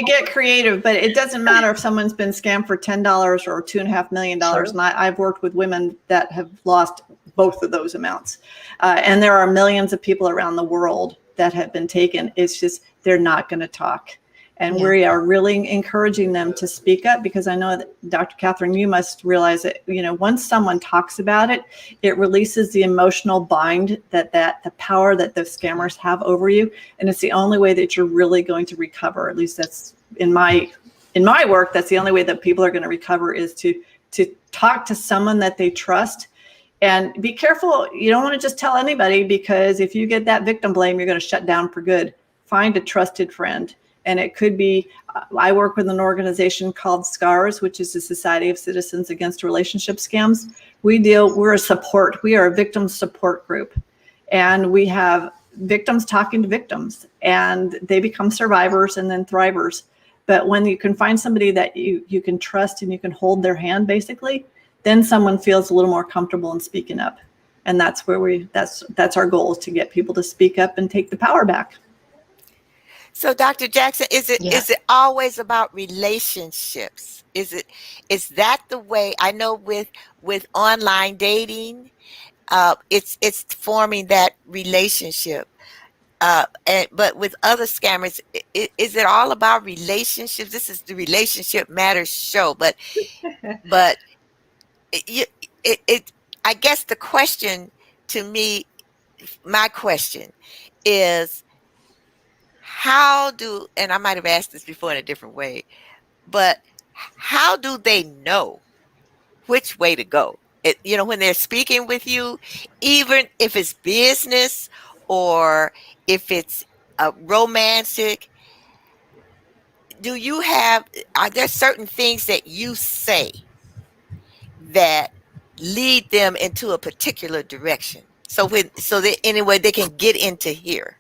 get creative, but it doesn't matter if someone's been scammed for $10 or $2.5 million. Sure. And I've worked with women that have lost both of those amounts. And there are millions of people around the world that have been taken. It's just, they're not going to talk. And we are really encouraging them to speak up, because I know that, Dr. Catherine, you must realize that, once someone talks about it, it releases the emotional bind that the power that the scammers have over you. And it's the only way that you're really going to recover. At least that's in my work. That's the only way that people are going to recover, is to talk to someone that they trust And be careful. You don't want to just tell anybody, because if you get that victim blame, you're going to shut down for good. Find a trusted friend. And it could be, I work with an organization called SCARS, which is the Society of Citizens Against Relationship Scams. We're a support. We are a victim support group. And we have victims talking to victims, and they become survivors and then thrivers. But when you can find somebody that you can trust and you can hold their hand, basically, then someone feels a little more comfortable in speaking up. And that's where that's our goal, is to get people to speak up and take the power back. So, Dr. Jackson, is it always about relationships? Is that the way? I know with online dating, it's forming that relationship. But with other scammers, is it all about relationships? This is the Relationship Matters show, but I guess the question to me, my question is, and I might have asked this before in a different way, but how do they know which way to go? When they're speaking with you, even if it's business or if it's romantic, are there certain things that you say that lead them into a particular direction? So that anyway they can get into here.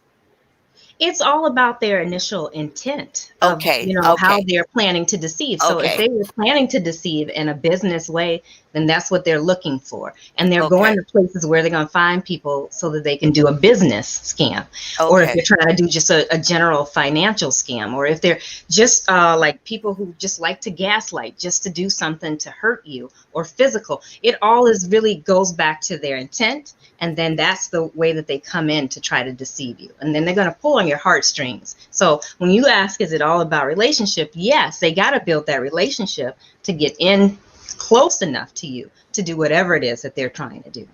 It's all about their initial intent of, how they're planning to deceive. So if they were planning to deceive in a business way, then that's what they're looking for. And they're going to places where they're going to find people so that they can do a business scam. Or if they're trying to do just a general financial scam, or if they're just like people who just like to gaslight, just to do something to hurt you, or physical. It all really goes back to their intent. And then that's the way that they come in to try to deceive you. And then they're going to pull on your heartstrings. So when you ask, is it all about relationship? Yes, they got to build that relationship to get in close enough to you to do whatever it is that they're trying to do.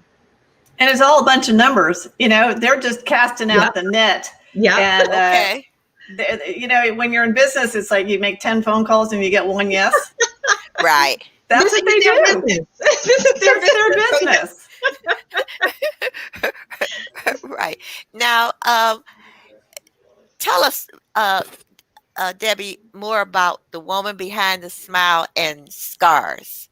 And it's all a bunch of numbers. They're just casting out the net. Yeah. And, when you're in business, it's like you make 10 phone calls and you get one yes. Right. That's what they do. This is their business. Right. Now, tell us, Debbie, more about The Woman Behind the Smile and SCARS.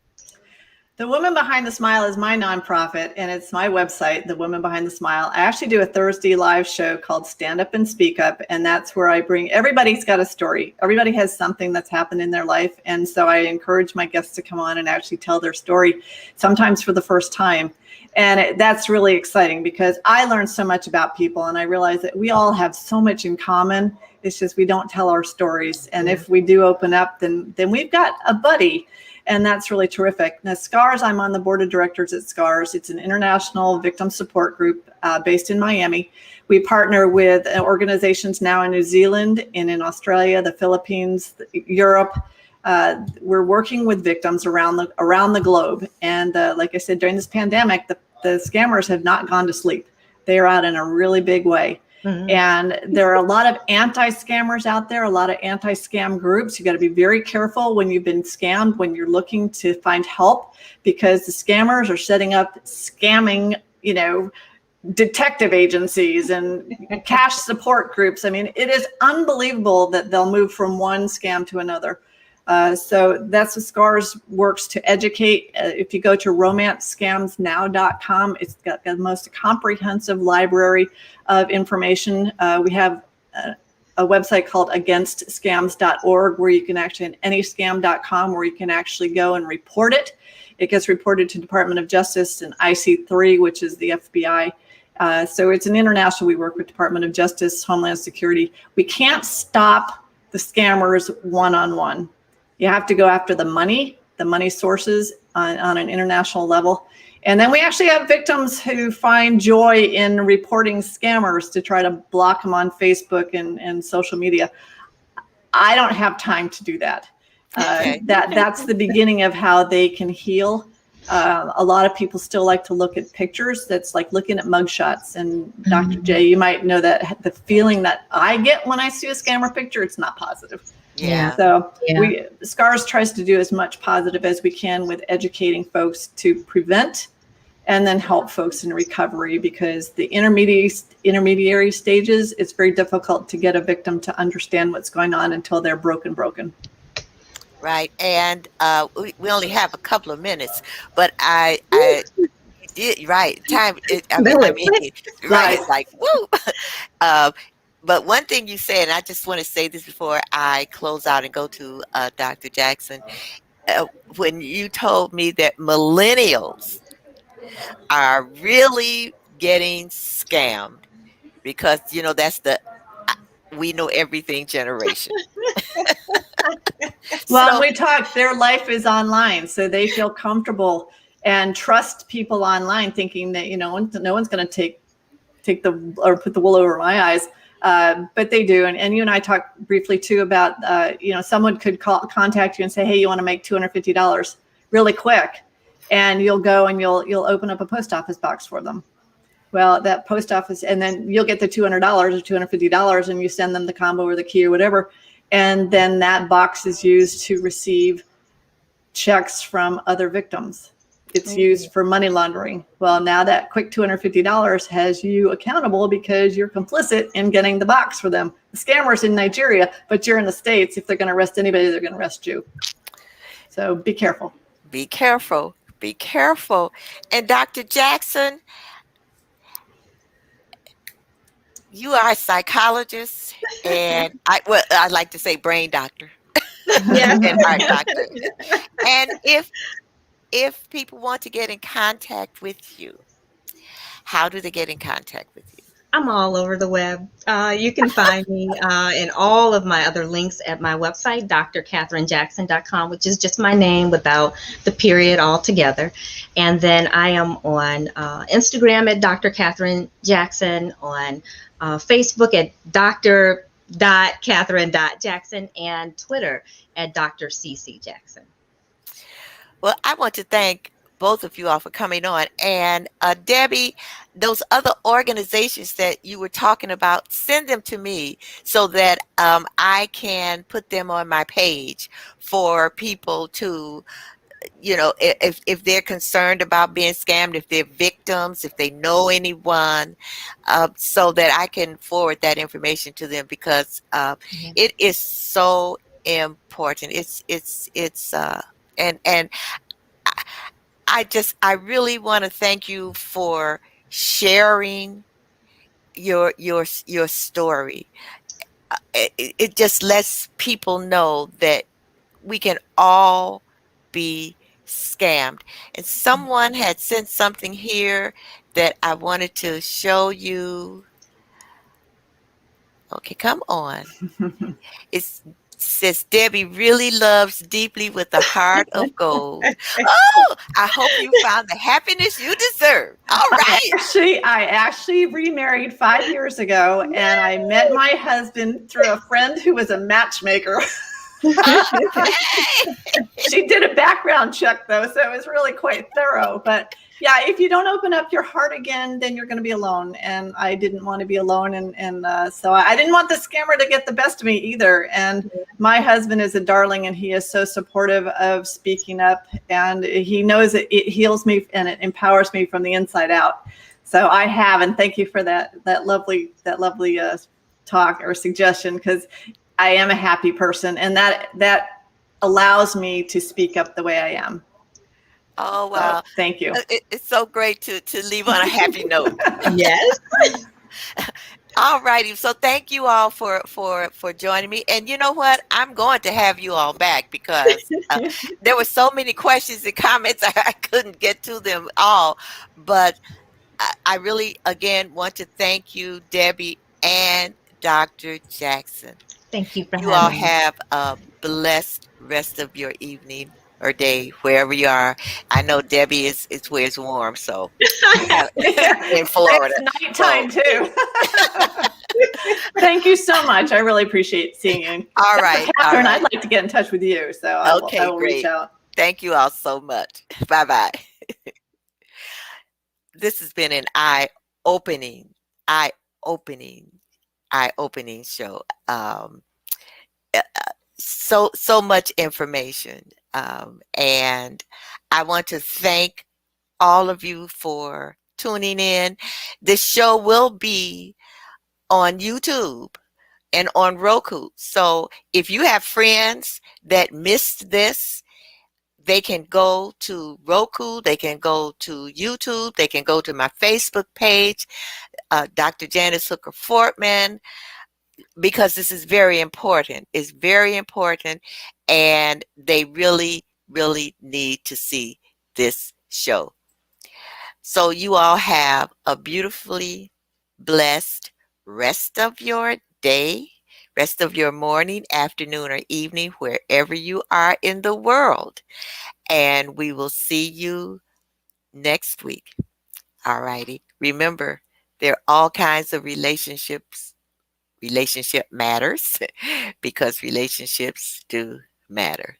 The Woman Behind the Smile is my nonprofit, and it's my website, The Woman Behind the Smile. I actually do a Thursday live show called Stand Up and Speak Up, and that's where I bring, everybody's got a story. Everybody has something that's happened in their life, and so I encourage my guests to come on and actually tell their story, sometimes for the first time. And that's really exciting, because I learned so much about people, and I realize that we all have so much in common. It's just we don't tell our stories. And if we do open up, then we've got a buddy. And that's really terrific. Now, SCARS, I'm on the board of directors at SCARS. It's an international victim support group based in Miami. We partner with organizations now in New Zealand and in Australia, the Philippines, Europe. We're working with victims around the globe. And like I said, during this pandemic, the scammers have not gone to sleep. They are out in a really big way. Mm-hmm. And there are a lot of anti-scammers out there, a lot of anti-scam groups. You got to be very careful when you've been scammed, when you're looking to find help, because the scammers are setting up scamming, detective agencies and cash support groups. I mean, it is unbelievable that they'll move from one scam to another. So that's what SCARS works to educate. If you go to romancescamsnow.com, it's got the most comprehensive library of information. We have a website called againstscams.org, where you can actually, and anyscam.com, where you can actually go and report it. It gets reported to Department of Justice and IC3, which is the FBI. So it's an international. We work with Department of Justice, Homeland Security. We can't stop the scammers one-on-one. You have to go after the money sources on an international level. And then we actually have victims who find joy in reporting scammers to try to block them on Facebook and social media. I don't have time to do that. That's the beginning of how they can heal. A lot of people still like to look at pictures. That's like looking at mugshots. And Dr. J, you might know that the feeling that I get when I see a scammer picture, it's not positive. Yeah. So SCARS tries to do as much positive as we can with educating folks to prevent and then help folks in recovery, because the intermediary stages, it's very difficult to get a victim to understand what's going on until they're broken. Right. And we only have a couple of minutes, but I did right time. That I was mean, quick. right. It's like woo. uh, but one thing you said, and I just want to say this before I close out and go to Dr. Jackson, uh, when you told me that millennials are really getting scammed because that's the we know everything generation. Well, and So we talked, their life is online, so they feel comfortable and trust people online, thinking that no one's going to take the or put the wool over my eyes. But they do, and you and I talked briefly too about someone could contact you and say, hey, you want to make $250 really quick, and you'll go and you'll open up a post office box for them. Well, that post office, and then you'll get the $200 or $250, and you send them the combo or the key or whatever, and then that box is used to receive checks from other victims. It's used for money laundering. Well, now that quick $250 has you accountable because you're complicit in getting the box for them. The scammer's in Nigeria, but you're in the States. If they're going to arrest anybody, they're going to arrest you. So be careful. be careful. Be careful. And Dr. Jackson, you are a psychologist, and I like to say brain doctor Yes. and heart doctor. And if people want to get in contact with you, how do they get in contact with you? I'm all over the web. You can find me in all of my other links at my website, drcatherinejackson.com, which is just my name without the period altogether. And then I am on Instagram at Dr. Catherine Jackson, on Facebook at Dr.Catherine.Jackson, and Twitter at Dr. CC Jackson. Well, I want to thank both of you all for coming on. And Debbie, those other organizations that you were talking about, send them to me so that I can put them on my page for people to, if they're concerned about being scammed, if they're victims, if they know anyone, so that I can forward that information to them, because it is so important. And I really want to thank you for sharing your story. It just lets people know that we can all be scammed. And someone had sent something here that I wanted to show you. Okay, come on. It says Debbie really loves deeply with a heart of gold. Oh, I hope you found the happiness you deserve. All right. I actually remarried 5 years ago, and I met my husband through a friend who was a matchmaker. She did a background check, though, so it was really quite thorough. But yeah, if you don't open up your heart again, then you're going to be alone. And I didn't want to be alone. And so I didn't want the scammer to get the best of me either. And my husband is a darling, and he is so supportive of speaking up. And he knows that it heals me and it empowers me from the inside out. So I have, and thank you for that lovely talk or suggestion, because I am a happy person, and that allows me to speak up the way I am. Oh, wow. So, thank you. It's so great to leave on a happy note. Yes. All righty. So thank you all for joining me. And you know what? I'm going to have you all back, because there were so many questions and comments. I couldn't get to them all. But I really, again, want to thank you, Debbie and Dr. Jackson. Thank you for You all having me. have a blessed rest of your evening or day, wherever you are. I know Debbie is where it's warm, so in Florida. It's nighttime too. Thank you so much. I really appreciate seeing you. All right. Catherine, I'd like to get in touch with you, so I will great. reach out. Thank you all so much. Bye-bye. This has been an eye-opening show. So much information. And I want to thank all of you for tuning in. This show will be on YouTube and on Roku. So if you have friends that missed this, they can go to Roku, they can go to YouTube, they can go to my Facebook page, Dr. Janice Hooker Fortman, because this is very important. It's very important, and they really, really need to see this show. So you all have a beautifully blessed rest of your day, rest of your morning, afternoon, or evening, wherever you are in the world. And we will see you next week. All righty. Remember, there are all kinds of relationships. Relationship matters because relationships do matter.